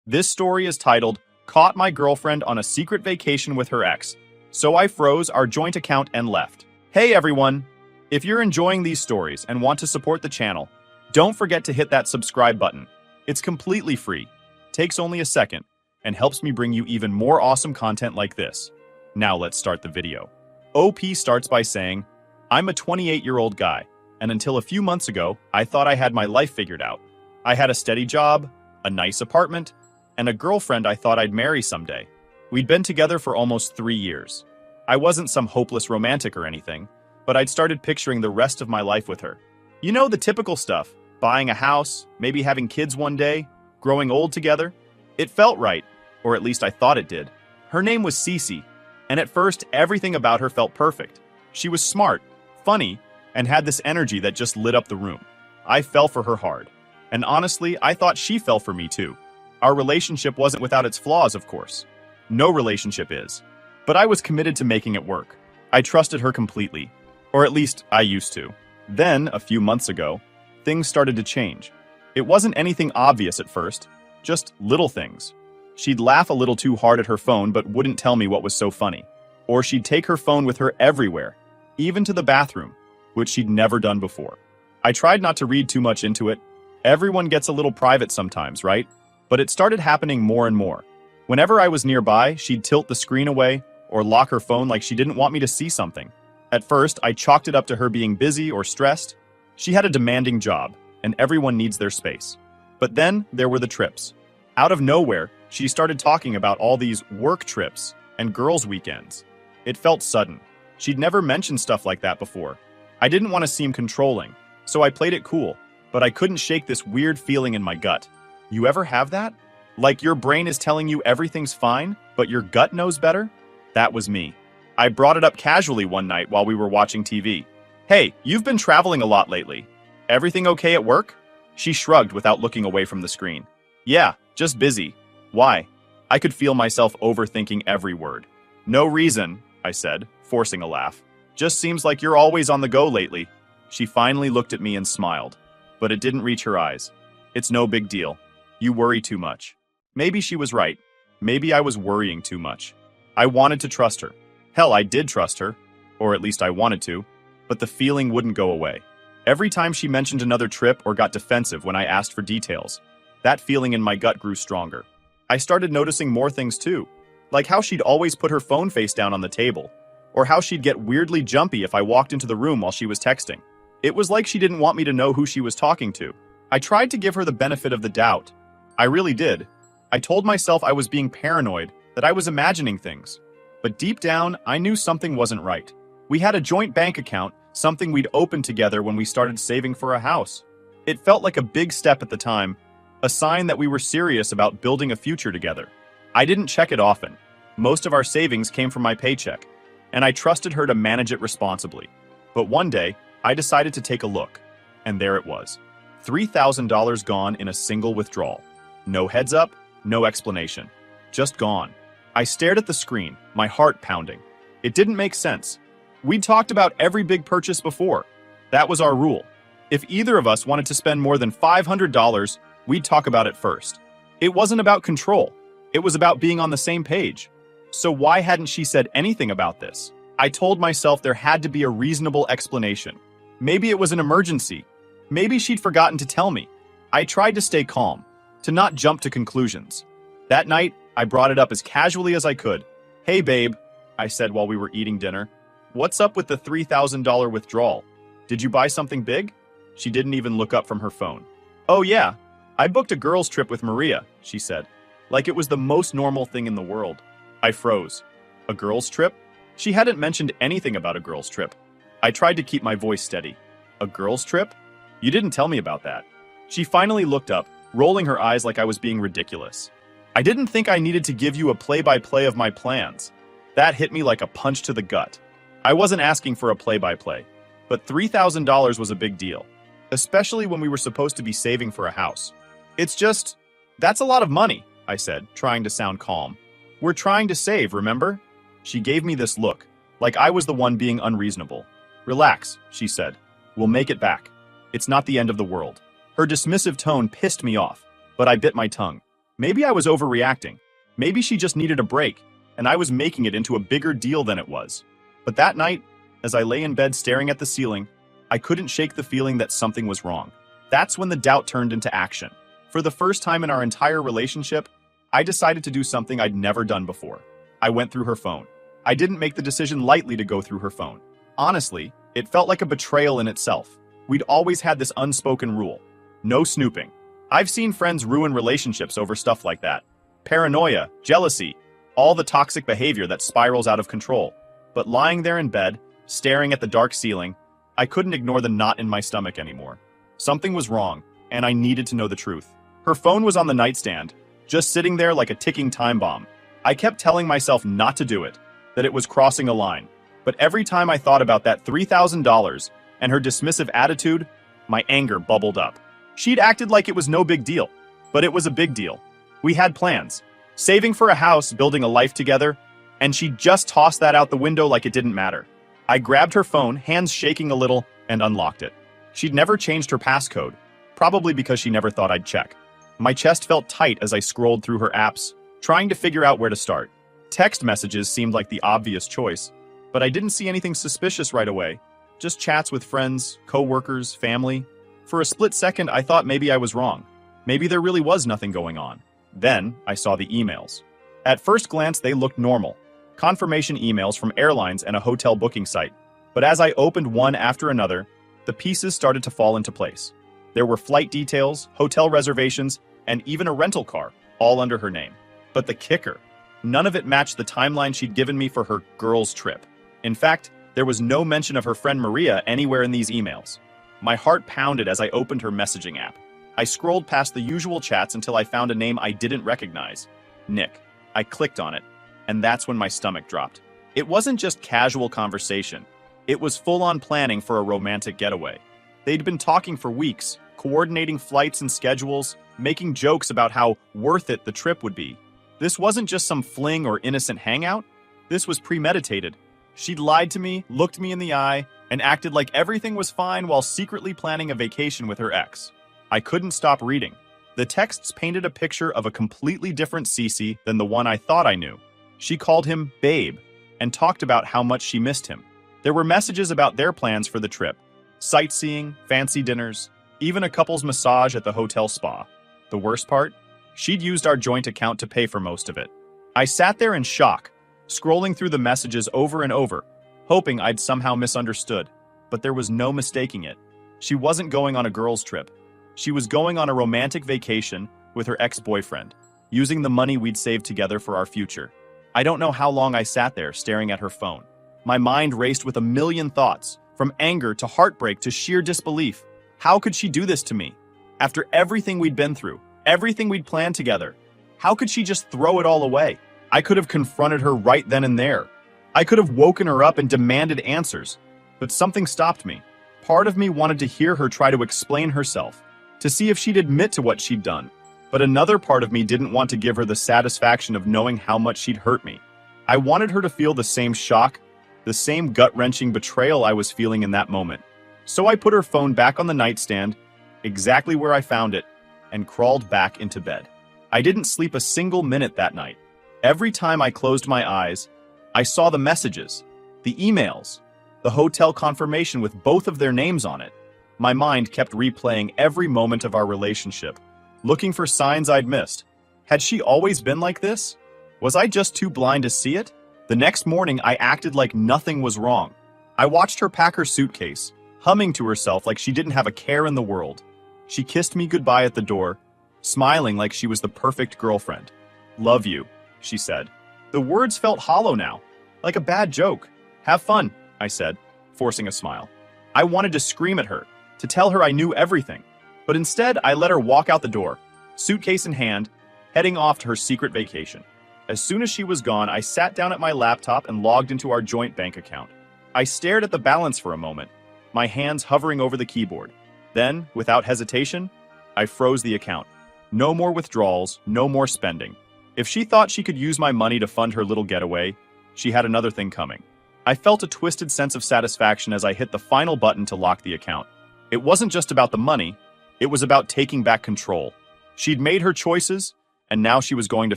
This story is titled, Caught My Girlfriend on a Secret Vacation with Her Ex. So I froze our joint account and left. Hey everyone! If you're enjoying these stories and want to support the channel, don't forget to hit that subscribe button. It's completely free, takes only a second, and helps me bring you even more awesome content like this. Now let's start the video. OP starts by saying, I'm a 28-year-old guy, and until a few months ago, I thought I had my life figured out. I had a steady job, a nice apartment, and a girlfriend I thought I'd marry someday. We'd been together for almost 3 years. I wasn't some hopeless romantic or anything, but I'd started picturing the rest of my life with her. You know, the typical stuff, buying a house, maybe having kids one day, growing old together. It felt right, or at least I thought it did. Her name was Cece, and at first everything about her felt perfect. She was smart, funny, and had this energy that just lit up the room. I fell for her hard, and honestly, I thought she fell for me too. Our relationship wasn't without its flaws, of course. No relationship is. But I was committed to making it work. I trusted her completely. Or at least, I used to. Then, a few months ago, things started to change. It wasn't anything obvious at first, just little things. She'd laugh a little too hard at her phone but wouldn't tell me what was so funny. Or she'd take her phone with her everywhere, even to the bathroom, which she'd never done before. I tried not to read too much into it. Everyone gets a little private sometimes, right? But it started happening more and more. Whenever I was nearby, she'd tilt the screen away or lock her phone like she didn't want me to see something. At first, I chalked it up to her being busy or stressed. She had a demanding job, and everyone needs their space. But then there were the trips. Out of nowhere, she started talking about all these work trips and girls' weekends. It felt sudden. She'd never mentioned stuff like that before. I didn't want to seem controlling, so I played it cool, but I couldn't shake this weird feeling in my gut. You ever have that? Like your brain is telling you everything's fine, but your gut knows better? That was me. I brought it up casually one night while we were watching TV. Hey, you've been traveling a lot lately. Everything okay at work? She shrugged without looking away from the screen. Yeah, just busy. Why? I could feel myself overthinking every word. No reason, I said, forcing a laugh. Just seems like you're always on the go lately. She finally looked at me and smiled, but it didn't reach her eyes. It's no big deal. You worry too much. Maybe she was right. Maybe I was worrying too much. I wanted to trust her. Hell, I did trust her. Or at least I wanted to. But the feeling wouldn't go away. Every time she mentioned another trip or got defensive when I asked for details, that feeling in my gut grew stronger. I started noticing more things too. Like how she'd always put her phone face down on the table. Or how she'd get weirdly jumpy if I walked into the room while she was texting. It was like she didn't want me to know who she was talking to. I tried to give her the benefit of the doubt. I really did. I told myself I was being paranoid, that I was imagining things. But deep down, I knew something wasn't right. We had a joint bank account, something we'd opened together when we started saving for a house. It felt like a big step at the time, a sign that we were serious about building a future together. I didn't check it often. Most of our savings came from my paycheck, and I trusted her to manage it responsibly. But one day, I decided to take a look, and there it was. $3,000 gone in a single withdrawal. No heads up, no explanation. Just gone. I stared at the screen, my heart pounding. It didn't make sense. We'd talked about every big purchase before. That was our rule. If either of us wanted to spend more than $500, we'd talk about it first. It wasn't about control. It was about being on the same page. So why hadn't she said anything about this? I told myself there had to be a reasonable explanation. Maybe it was an emergency. Maybe she'd forgotten to tell me. I tried to stay calm, to not jump to conclusions. That night, I brought it up as casually as I could. Hey babe, I said while we were eating dinner. What's up with the $3,000 withdrawal? Did you buy something big? She didn't even look up from her phone. Oh yeah, I booked a girls' trip with Maria, she said. Like it was the most normal thing in the world. I froze. A girls' trip? She hadn't mentioned anything about a girls' trip. I tried to keep my voice steady. A girls' trip? You didn't tell me about that. She finally looked up, rolling her eyes like I was being ridiculous. I didn't think I needed to give you a play-by-play of my plans. That hit me like a punch to the gut. I wasn't asking for a play-by-play, but $3,000 was a big deal, especially when we were supposed to be saving for a house. It's just, that's a lot of money, I said, trying to sound calm. We're trying to save, remember? She gave me this look, like I was the one being unreasonable. Relax, she said. We'll make it back. It's not the end of the world. Her dismissive tone pissed me off, but I bit my tongue. Maybe I was overreacting. Maybe she just needed a break, and I was making it into a bigger deal than it was. But that night, as I lay in bed staring at the ceiling, I couldn't shake the feeling that something was wrong. That's when the doubt turned into action. For the first time in our entire relationship, I decided to do something I'd never done before. I went through her phone. I didn't make the decision lightly to go through her phone. Honestly, it felt like a betrayal in itself. We'd always had this unspoken rule: no snooping. I've seen friends ruin relationships over stuff like that. Paranoia, jealousy, all the toxic behavior that spirals out of control. But lying there in bed, staring at the dark ceiling, I couldn't ignore the knot in my stomach anymore. Something was wrong, and I needed to know the truth. Her phone was on the nightstand, just sitting there like a ticking time bomb. I kept telling myself not to do it, that it was crossing a line. But every time I thought about that $3,000 and her dismissive attitude, my anger bubbled up. She'd acted like it was no big deal, but it was a big deal. We had plans, saving for a house, building a life together, and she just tossed that out the window like it didn't matter. I grabbed her phone, hands shaking a little, and unlocked it. She'd never changed her passcode, probably because she never thought I'd check. My chest felt tight as I scrolled through her apps, trying to figure out where to start. Text messages seemed like the obvious choice, but I didn't see anything suspicious right away. Just chats with friends, co-workers, family. For a split second, I thought maybe I was wrong. Maybe there really was nothing going on. Then, I saw the emails. At first glance, they looked normal. Confirmation emails from airlines and a hotel booking site. But as I opened one after another, the pieces started to fall into place. There were flight details, hotel reservations, and even a rental car, all under her name. But the kicker, none of it matched the timeline she'd given me for her girls' trip. In fact, there was no mention of her friend Maria anywhere in these emails. My heart pounded as I opened her messaging app. I scrolled past the usual chats until I found a name I didn't recognize: Nick. I clicked on it, and that's when my stomach dropped. It wasn't just casual conversation. It was full-on planning for a romantic getaway. They'd been talking for weeks, coordinating flights and schedules, making jokes about how worth it the trip would be. This wasn't just some fling or innocent hangout. This was premeditated. She'd lied to me, looked me in the eye, and acted like everything was fine while secretly planning a vacation with her ex. I couldn't stop reading. The texts painted a picture of a completely different Cece than the one I thought I knew. She called him babe and talked about how much she missed him. There were messages about their plans for the trip: sightseeing, fancy dinners, even a couple's massage at the hotel spa. The worst part? She'd used our joint account to pay for most of it. I sat there in shock, scrolling through the messages over and over, hoping I'd somehow misunderstood. But there was no mistaking it. She wasn't going on a girls' trip. She was going on a romantic vacation with her ex-boyfriend, using the money we'd saved together for our future. I don't know how long I sat there staring at her phone. My mind raced with a million thoughts, from anger to heartbreak to sheer disbelief. How could she do this to me? After everything we'd been through, everything we'd planned together, how could she just throw it all away? I could have confronted her right then and there. I could have woken her up and demanded answers. But something stopped me. Part of me wanted to hear her try to explain herself, to see if she'd admit to what she'd done. But another part of me didn't want to give her the satisfaction of knowing how much she'd hurt me. I wanted her to feel the same shock, the same gut-wrenching betrayal I was feeling in that moment. So I put her phone back on the nightstand, exactly where I found it, and crawled back into bed. I didn't sleep a single minute that night. Every time I closed my eyes, I saw the messages, the emails, the hotel confirmation with both of their names on it. My mind kept replaying every moment of our relationship, looking for signs I'd missed. Had she always been like this? Was I just too blind to see it? The next morning, I acted like nothing was wrong. I watched her pack her suitcase, humming to herself like she didn't have a care in the world. She kissed me goodbye at the door, smiling like she was the perfect girlfriend. "Love you," she said. The words felt hollow now, like a bad joke. "Have fun," I said, forcing a smile. I wanted to scream at her, to tell her I knew everything. But instead, I let her walk out the door, suitcase in hand, heading off to her secret vacation. As soon as she was gone, I sat down at my laptop and logged into our joint bank account. I stared at the balance for a moment, my hands hovering over the keyboard. Then, without hesitation, I froze the account. No more withdrawals, no more spending. If she thought she could use my money to fund her little getaway, she had another thing coming. I felt a twisted sense of satisfaction as I hit the final button to lock the account. It wasn't just about the money, it was about taking back control. She'd made her choices, and now she was going to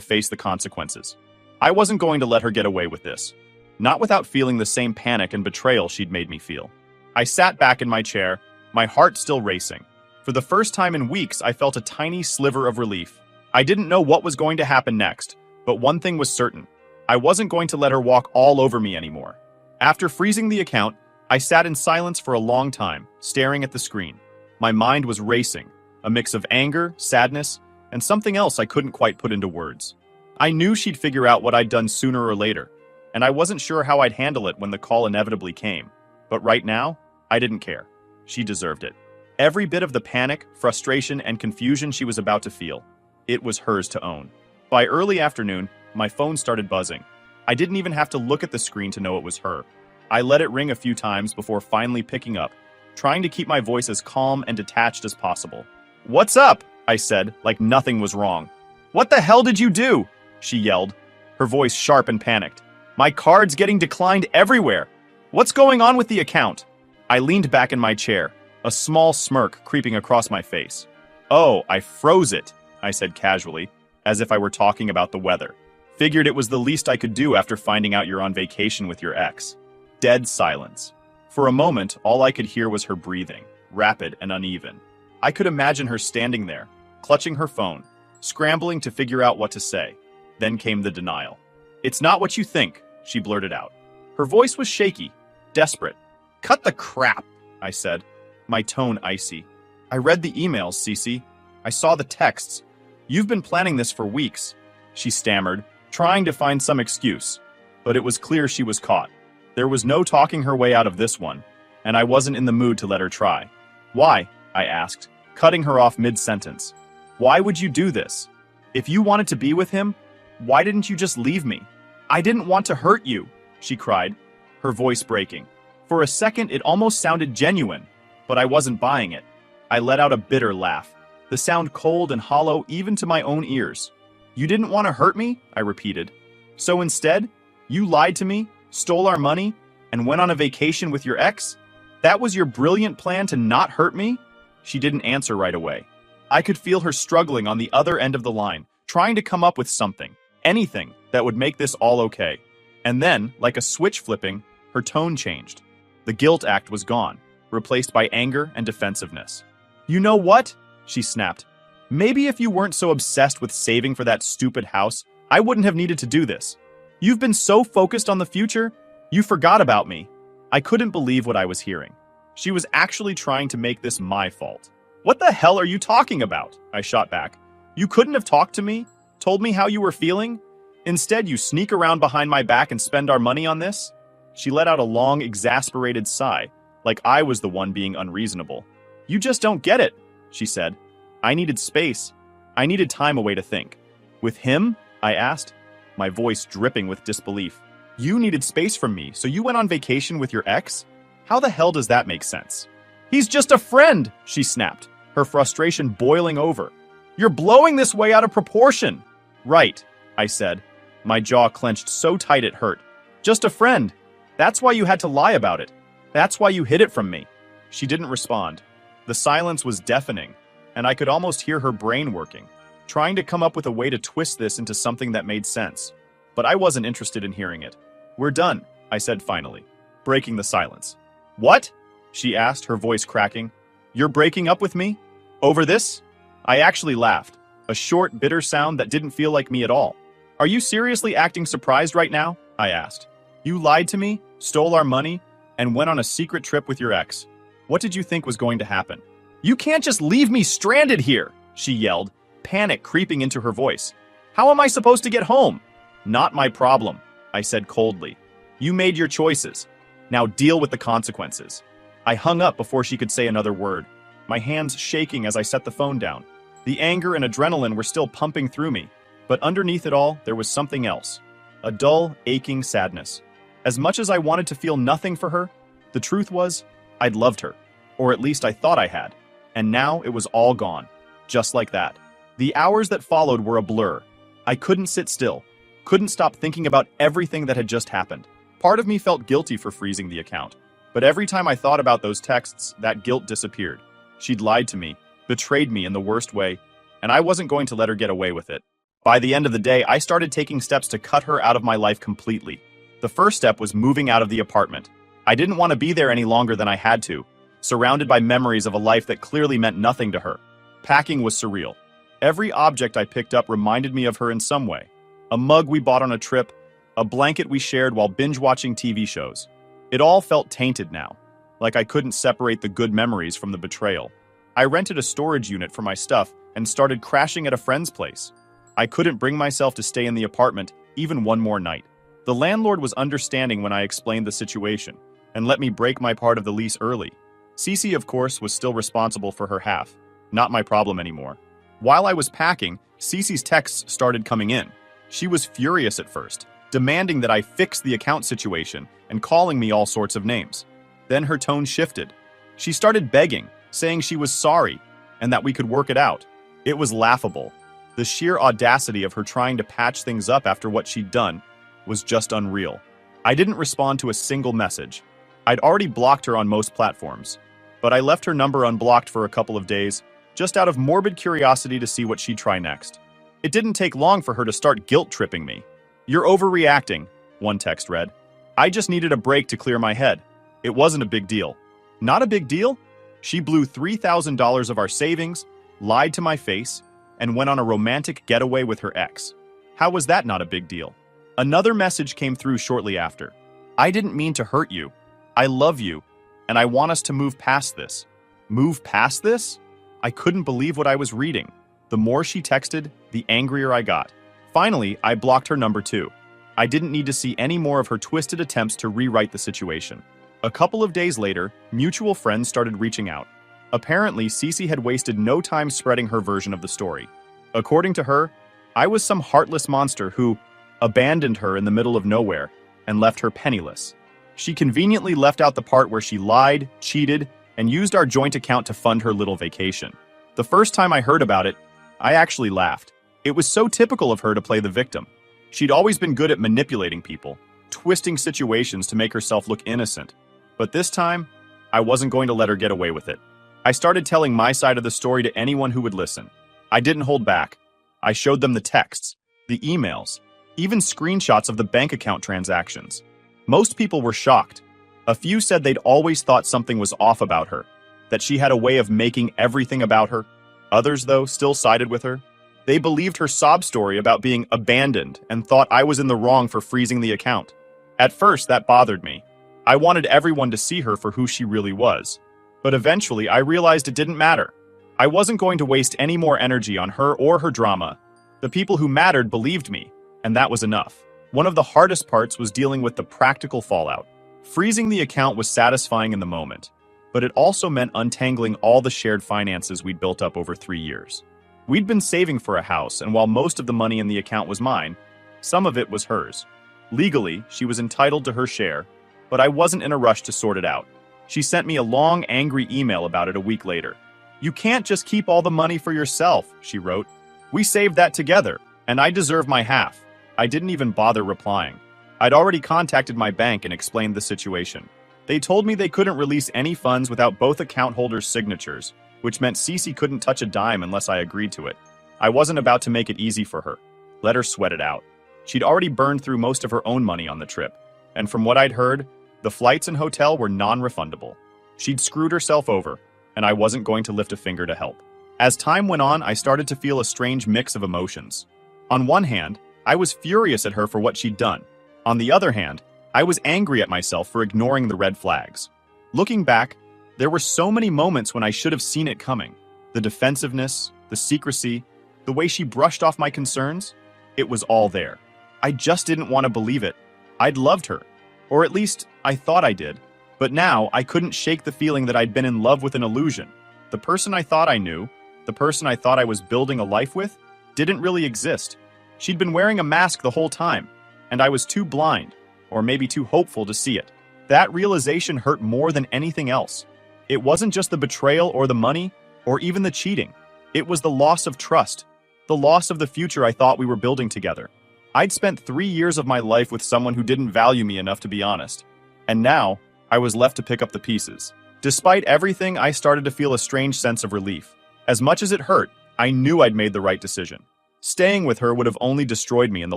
face the consequences. I wasn't going to let her get away with this. Not without feeling the same panic and betrayal she'd made me feel. I sat back in my chair, my heart still racing. For the first time in weeks, I felt a tiny sliver of relief. I didn't know what was going to happen next, but one thing was certain. I wasn't going to let her walk all over me anymore. After freezing the account, I sat in silence for a long time, staring at the screen. My mind was racing, a mix of anger, sadness, and something else I couldn't quite put into words. I knew she'd figure out what I'd done sooner or later, and I wasn't sure how I'd handle it when the call inevitably came. But right now, I didn't care. She deserved it. Every bit of the panic, frustration, and confusion she was about to feel, it was hers to own. By early afternoon, my phone started buzzing. I didn't even have to look at the screen to know it was her. I let it ring a few times before finally picking up, trying to keep my voice as calm and detached as possible. "What's up?" I said, like nothing was wrong. "What the hell did you do?" she yelled, her voice sharp and panicked. "My card's getting declined everywhere. What's going on with the account?" I leaned back in my chair, a small smirk creeping across my face. "Oh, I froze it," I said casually, as if I were talking about the weather. "Figured it was the least I could do after finding out you're on vacation with your ex." Dead silence. For a moment, all I could hear was her breathing, rapid and uneven. I could imagine her standing there, clutching her phone, scrambling to figure out what to say. Then came the denial. "It's not what you think," she blurted out. Her voice was shaky, desperate. "Cut the crap," I said, my tone icy. "I read the emails, Cece. I saw the texts. You've been planning this for weeks," she stammered, trying to find some excuse. But it was clear she was caught. There was no talking her way out of this one, and I wasn't in the mood to let her try. "Why?" I asked, cutting her off mid-sentence. "Why would you do this? If you wanted to be with him, why didn't you just leave me?" "I didn't want to hurt you," she cried, her voice breaking. For a second, it almost sounded genuine, but I wasn't buying it. I let out a bitter laugh, the sound cold and hollow even to my own ears. "You didn't want to hurt me?" I repeated. "So instead, you lied to me, stole our money, and went on a vacation with your ex? That was your brilliant plan to not hurt me?" She didn't answer right away. I could feel her struggling on the other end of the line, trying to come up with something, anything, that would make this all okay. And then, like a switch flipping, her tone changed. The guilt act was gone, replaced by anger and defensiveness. "You know what?" she snapped. "Maybe if you weren't so obsessed with saving for that stupid house, I wouldn't have needed to do this. You've been so focused on the future, you forgot about me." I couldn't believe what I was hearing. She was actually trying to make this my fault. "What the hell are you talking about?" I shot back. "You couldn't have talked to me? Told me how you were feeling? Instead, you sneak around behind my back and spend our money on this?" She let out a long, exasperated sigh, like I was the one being unreasonable. "You just don't get it," she said. "I needed space. I needed time away to think." "With him?" I asked, my voice dripping with disbelief. "You needed space from me, so you went on vacation with your ex? How the hell does that make sense?" "He's just a friend," she snapped, her frustration boiling over. "You're blowing this way out of proportion." "Right," I said, my jaw clenched so tight it hurt. "Just a friend. That's why you had to lie about it. That's why you hid it from me." She didn't respond. The silence was deafening, and I could almost hear her brain working, trying to come up with a way to twist this into something that made sense. But I wasn't interested in hearing it. "We're done," I said finally, breaking the silence. "What?" she asked, her voice cracking. "You're breaking up with me? Over this?" I actually laughed, a short, bitter sound that didn't feel like me at all. "Are you seriously acting surprised right now?" I asked. "You lied to me, stole our money, and went on a secret trip with your ex. What did you think was going to happen?" "You can't just leave me stranded here," she yelled, panic creeping into her voice. "How am I supposed to get home?" "Not my problem," I said coldly. "You made your choices. Now deal with the consequences." I hung up before she could say another word, my hands shaking as I set the phone down. The anger and adrenaline were still pumping through me, but underneath it all, there was something else. A dull, aching sadness. As much as I wanted to feel nothing for her, the truth was, I'd loved her. Or at least I thought I had. And now it was all gone. Just like that. The hours that followed were a blur. I couldn't sit still. Couldn't stop thinking about everything that had just happened. Part of me felt guilty for freezing the account. But every time I thought about those texts, that guilt disappeared. She'd lied to me, betrayed me in the worst way, and I wasn't going to let her get away with it. By the end of the day, I started taking steps to cut her out of my life completely. The first step was moving out of the apartment. I didn't want to be there any longer than I had to, surrounded by memories of a life that clearly meant nothing to her. Packing was surreal. Every object I picked up reminded me of her in some way. A mug we bought on a trip, a blanket we shared while binge-watching TV shows. It all felt tainted now, like I couldn't separate the good memories from the betrayal. I rented a storage unit for my stuff and started crashing at a friend's place. I couldn't bring myself to stay in the apartment even one more night. The landlord was understanding when I explained the situation and let me break my part of the lease early. Cece, of course, was still responsible for her half. Not my problem anymore. While I was packing, Cece's texts started coming in. She was furious at first, demanding that I fix the account situation and calling me all sorts of names. Then her tone shifted. She started begging, saying she was sorry and that we could work it out. It was laughable. The sheer audacity of her trying to patch things up after what she'd done was just unreal. I didn't respond to a single message. I'd already blocked her on most platforms, but I left her number unblocked for a couple of days, just out of morbid curiosity to see what she'd try next. It didn't take long for her to start guilt-tripping me. "You're overreacting," one text read. "I just needed a break to clear my head. It wasn't a big deal." Not a big deal? She blew $3,000 of our savings, lied to my face, and went on a romantic getaway with her ex. How was that not a big deal? Another message came through shortly after. "I didn't mean to hurt you. I love you, and I want us to move past this." Move past this? I couldn't believe what I was reading. The more she texted, the angrier I got. Finally, I blocked her number too. I didn't need to see any more of her twisted attempts to rewrite the situation. A couple of days later, mutual friends started reaching out. Apparently, Cece had wasted no time spreading her version of the story. According to her, I was some heartless monster who abandoned her in the middle of nowhere and left her penniless. She conveniently left out the part where she lied, cheated, and used our joint account to fund her little vacation. The first time I heard about it, I actually laughed. It was so typical of her to play the victim. She'd always been good at manipulating people, twisting situations to make herself look innocent. But this time, I wasn't going to let her get away with it. I started telling my side of the story to anyone who would listen. I didn't hold back. I showed them the texts, the emails, even screenshots of the bank account transactions. Most people were shocked. A few said they'd always thought something was off about her, that she had a way of making everything about her. Others, though, still sided with her. They believed her sob story about being abandoned and thought I was in the wrong for freezing the account. At first, that bothered me. I wanted everyone to see her for who she really was. But eventually, I realized it didn't matter. I wasn't going to waste any more energy on her or her drama. The people who mattered believed me, and that was enough. One of the hardest parts was dealing with the practical fallout. Freezing the account was satisfying in the moment, but it also meant untangling all the shared finances we'd built up over 3 years. We'd been saving for a house, and while most of the money in the account was mine, some of it was hers. Legally, she was entitled to her share, but I wasn't in a rush to sort it out. She sent me a long, angry email about it a week later. "You can't just keep all the money for yourself," she wrote. "We saved that together, and I deserve my half." I didn't even bother replying. I'd already contacted my bank and explained the situation. They told me they couldn't release any funds without both account holders' signatures, which meant Cece couldn't touch a dime unless I agreed to it. I wasn't about to make it easy for her. Let her sweat it out. She'd already burned through most of her own money on the trip, and from what I'd heard, the flights and hotel were non-refundable. She'd screwed herself over, and I wasn't going to lift a finger to help. As time went on, I started to feel a strange mix of emotions. On one hand, I was furious at her for what she'd done. On the other hand, I was angry at myself for ignoring the red flags. Looking back, there were so many moments when I should have seen it coming. The defensiveness, the secrecy, the way she brushed off my concerns, it was all there. I just didn't want to believe it. I'd loved her, or at least I thought I did. But now I couldn't shake the feeling that I'd been in love with an illusion. The person I thought I knew, the person I thought I was building a life with, didn't really exist. She'd been wearing a mask the whole time, and I was too blind, or maybe too hopeful to see it. That realization hurt more than anything else. It wasn't just the betrayal or the money, or even the cheating. It was the loss of trust, the loss of the future I thought we were building together. I'd spent 3 years of my life with someone who didn't value me enough to be honest, and now I was left to pick up the pieces. Despite everything, I started to feel a strange sense of relief. As much as it hurt, I knew I'd made the right decision. Staying with her would have only destroyed me in the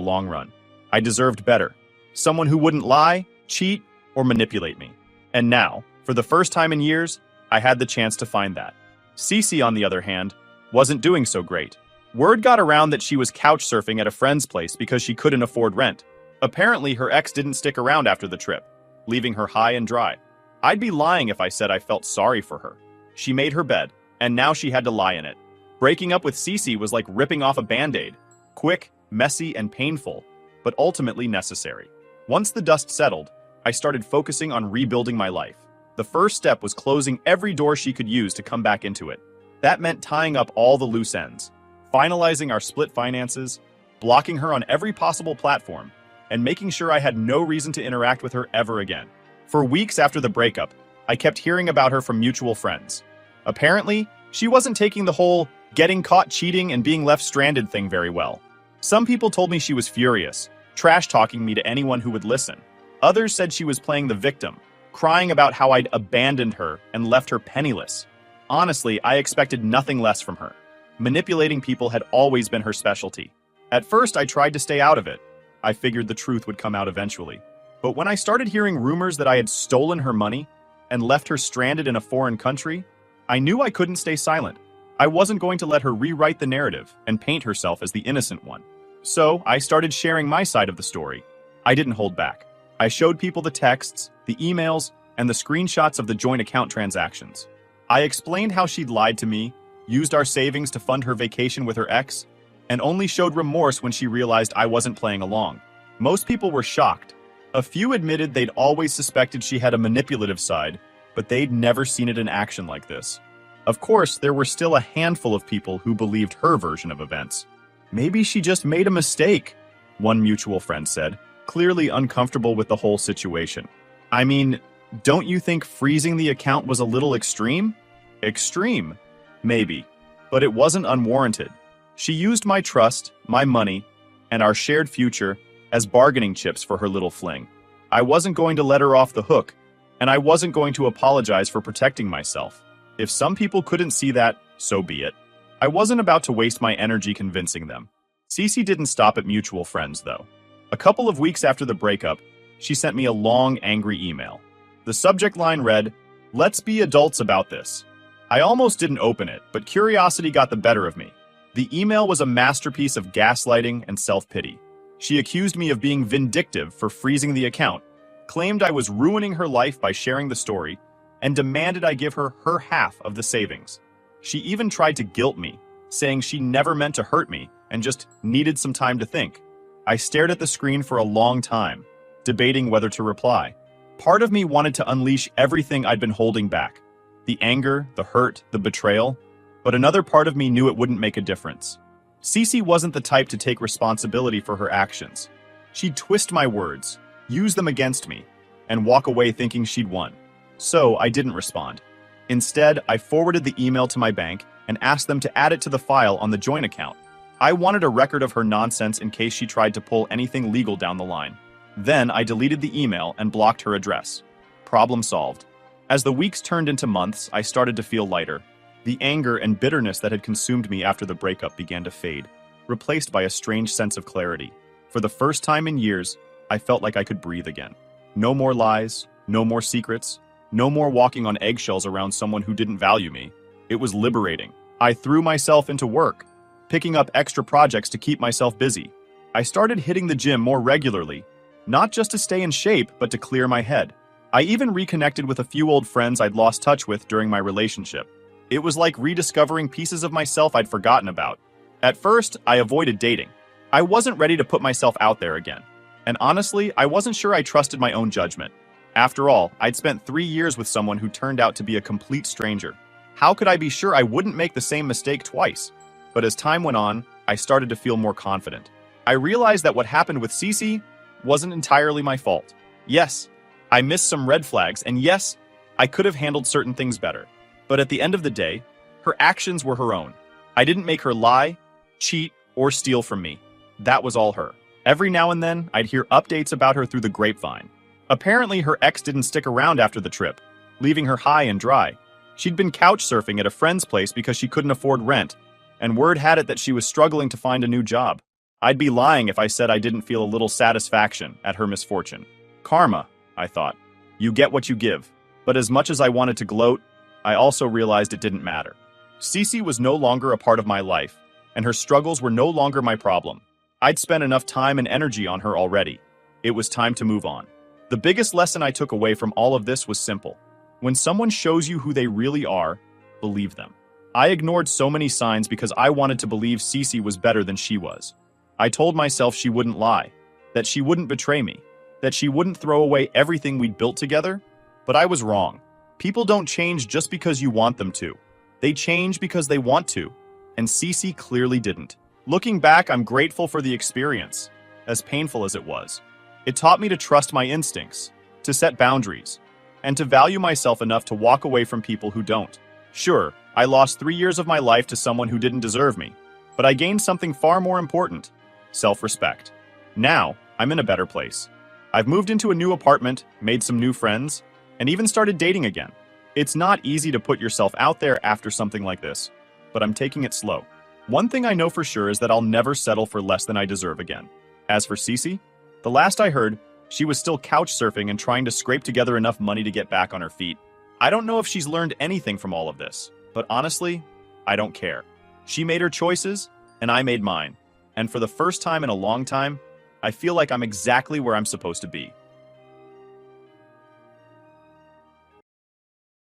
long run. I deserved better. Someone who wouldn't lie, cheat, or manipulate me. And now, for the first time in years, I had the chance to find that. Cece, on the other hand, wasn't doing so great. Word got around that she was couch surfing at a friend's place because she couldn't afford rent. Apparently, her ex didn't stick around after the trip, leaving her high and dry. I'd be lying if I said I felt sorry for her. She made her bed, and now she had to lie in it. Breaking up with Cece was like ripping off a band-aid. Quick, messy, and painful, but ultimately necessary. Once the dust settled, I started focusing on rebuilding my life. The first step was closing every door she could use to come back into it. That meant tying up all the loose ends, finalizing our split finances, blocking her on every possible platform, and making sure I had no reason to interact with her ever again. For weeks after the breakup, I kept hearing about her from mutual friends. Apparently, she wasn't taking the whole getting caught cheating and being left stranded thing very well. Some people told me she was furious, trash-talking me to anyone who would listen. Others said she was playing the victim, crying about how I'd abandoned her and left her penniless. Honestly, I expected nothing less from her. Manipulating people had always been her specialty. At first, I tried to stay out of it. I figured the truth would come out eventually. But when I started hearing rumors that I had stolen her money and left her stranded in a foreign country, I knew I couldn't stay silent. I wasn't going to let her rewrite the narrative and paint herself as the innocent one. So I started sharing my side of the story. I didn't hold back. I showed people the texts, the emails, and the screenshots of the joint account transactions. I explained how she'd lied to me, used our savings to fund her vacation with her ex, and only showed remorse when she realized I wasn't playing along. Most people were shocked. A few admitted they'd always suspected she had a manipulative side, but they'd never seen it in action like this. Of course, there were still a handful of people who believed her version of events. Maybe she just made a mistake, one mutual friend said, clearly uncomfortable with the whole situation. I mean, don't you think freezing the account was a little extreme? Extreme, maybe, but it wasn't unwarranted. She used my trust, my money, and our shared future as bargaining chips for her little fling. I wasn't going to let her off the hook, and I wasn't going to apologize for protecting myself. If some people couldn't see that, so be it. I wasn't about to waste my energy convincing them. Cece didn't stop at mutual friends, though. A couple of weeks after the breakup, she sent me a long, angry email. The subject line read, "Let's be adults about this." I almost didn't open it, but curiosity got the better of me. The email was a masterpiece of gaslighting and self-pity. She accused me of being vindictive for freezing the account, claimed I was ruining her life by sharing the story, and demanded I give her her half of the savings. She even tried to guilt me, saying she never meant to hurt me and just needed some time to think. I stared at the screen for a long time, debating whether to reply. Part of me wanted to unleash everything I'd been holding back. The anger, the hurt, the betrayal. But another part of me knew it wouldn't make a difference. Cece wasn't the type to take responsibility for her actions. She'd twist my words, use them against me, and walk away thinking she'd won. So I didn't respond. Instead, I forwarded the email to my bank and asked them to add it to the file on the joint account. I wanted a record of her nonsense in case she tried to pull anything legal down the line. Then I deleted the email and blocked her address. Problem solved. As the weeks turned into months, I started to feel lighter. The anger and bitterness that had consumed me after the breakup began to fade, replaced by a strange sense of clarity. For the first time in years, I felt like I could breathe again. No more lies, no more secrets, no more walking on eggshells around someone who didn't value me. It was liberating. I threw myself into work, picking up extra projects to keep myself busy. I started hitting the gym more regularly, not just to stay in shape, but to clear my head. I even reconnected with a few old friends I'd lost touch with during my relationship. It was like rediscovering pieces of myself I'd forgotten about. At first, I avoided dating. I wasn't ready to put myself out there again. And honestly, I wasn't sure I trusted my own judgment. After all, I'd spent 3 years with someone who turned out to be a complete stranger. How could I be sure I wouldn't make the same mistake twice? But as time went on, I started to feel more confident. I realized that what happened with Cece wasn't entirely my fault. Yes, I missed some red flags, and yes, I could have handled certain things better. But at the end of the day, her actions were her own. I didn't make her lie, cheat, or steal from me. That was all her. Every now and then, I'd hear updates about her through the grapevine. Apparently, her ex didn't stick around after the trip, leaving her high and dry. She'd been couch surfing at a friend's place because she couldn't afford rent, and word had it that she was struggling to find a new job. I'd be lying if I said I didn't feel a little satisfaction at her misfortune. Karma, I thought. You get what you give. But as much as I wanted to gloat, I also realized it didn't matter. Cece was no longer a part of my life, and her struggles were no longer my problem. I'd spent enough time and energy on her already. It was time to move on. The biggest lesson I took away from all of this was simple. When someone shows you who they really are, believe them. I ignored so many signs because I wanted to believe Cece was better than she was. I told myself she wouldn't lie, that she wouldn't betray me, that she wouldn't throw away everything we'd built together. But I was wrong. People don't change just because you want them to. They change because they want to. And Cece clearly didn't. Looking back, I'm grateful for the experience, as painful as it was. It taught me to trust my instincts, to set boundaries, and to value myself enough to walk away from people who don't. Sure, I lost 3 years of my life to someone who didn't deserve me, but I gained something far more important: self-respect. Now, I'm in a better place. I've moved into a new apartment, made some new friends, and even started dating again. It's not easy to put yourself out there after something like this, but I'm taking it slow. One thing I know for sure is that I'll never settle for less than I deserve again. As for Cece, the last I heard, she was still couch surfing and trying to scrape together enough money to get back on her feet. I don't know if she's learned anything from all of this, but honestly, I don't care. She made her choices, and I made mine. And for the first time in a long time, I feel like I'm exactly where I'm supposed to be.